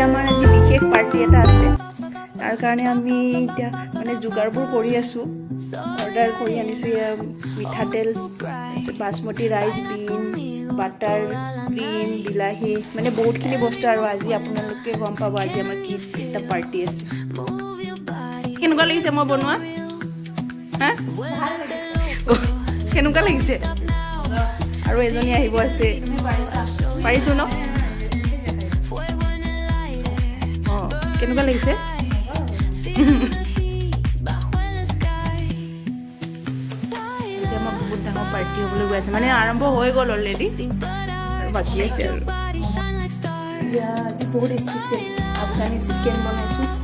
আমাৰ আজি বিশেষ পাৰ্টি এটা আছে তাৰ কাৰণে আমি এতিয়া মানে যোগাৰবোৰ কৰি আছো অৰ্ডাৰ কৰি আনিছো মিঠাতেল basmati rice bean butter cream বিলাহী মানে বহুতখিনি বস্তু আৰু আজি আপোনালোকে গম পাব আজি আমাৰ কি এটা পাৰ্টি আছে কেনেকুৱা লাগিছে মই বনোৱা হা কেনেকুৱা লাগিছে আৰু এজনী আহিব আছে পাৰিছো ন কেনেকুৱা লাগিছে বহুত ডাঙৰ পাৰ্টি হ'বলৈ গৈ আছে মানে আৰম্ভ হৈ গ'ল অলৰেডি আৰু বাকী আছে আৰু আজি বহুত স্পেচিয়েল আফগানী চিকেন বনাইছোঁ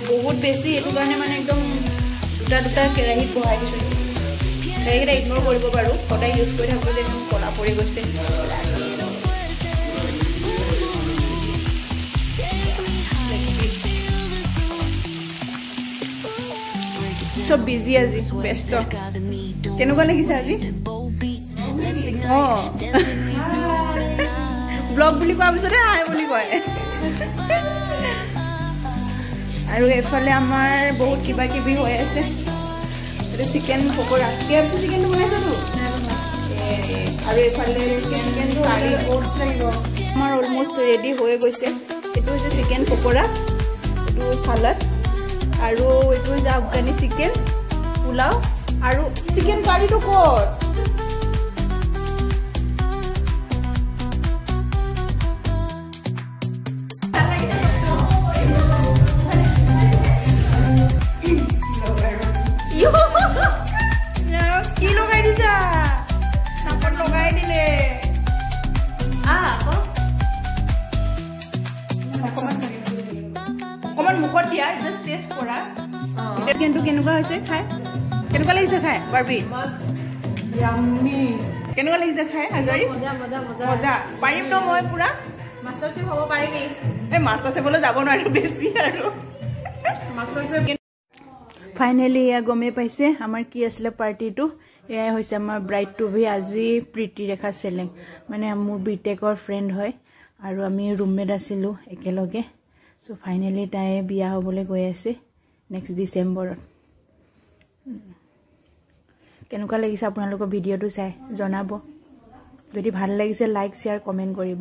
বহুত বেছি এটো কাৰণে মানে একদম দুটা কেৰাহীত বহাই দিছো কেৰাহীটা ইগনোৰ কৰিব পাৰো সদায় ইউজ কৰি থাকো যে একদম কলা পৰি গৈছে সব বিজি আজি ব্যস্ত কেনেকুৱা লাগিছে আজি ব্লগ বুলি কোৱাৰ পিছতে হাই বুলি কয় আৰু এফালে আমাৰ বহুত কিবা কিবি হৈ আছে চিকেন পকৰা কেফ চিকেন বনাইছতো আৰু এফালে চিকেনটো কাৰি ওটছ লাগিব আমাৰ অলমোষ্ট ৰেডি হৈ গৈছে এইটো হৈছে চিকেন পকৰা এইটো সালাড আৰু এইটো হৈছে আফগানী চিকেন পোলাও আৰু চিকেন কাৰিটো ক'ত কেনেকুৱা হৈছে খাই কেনেকুৱা লাগিছে খাই বাৰবি কেনেকুৱা লাগিছে খাই হাজৰি মজা পাৰিম ন মই পুৰা মাষ্টাৰ চেফ হ'ব পাৰিবি এই মাষ্টাৰ চেফলৈ যাব নোৱাৰো বেছি আৰু মাষ্টাৰ চেফ ফাইনেলি এয়া গমেই পাইছে আমাৰ কি আছিলে পাৰ্টিটো এয়াই হৈছে আমাৰ ব্ৰাইড টু বি আজি প্ৰীতি ৰেখা চেলেং মানে মোৰ বিটেকৰ ফ্ৰেণ্ড হয় আৰু আমি ৰুমমেট আছিলোঁ একেলগে চ' ফাইনেলি তাই বিয়া হ'বলৈ গৈ আছে নেক্সট ডিচেম্বৰত কেনেকুৱা লাগিছে আপোনালোকৰ ভিডিঅ'টো চাই জনাব যদি ভাল লাগিছে লাইক শ্বেয়াৰ কমেণ্ট কৰিব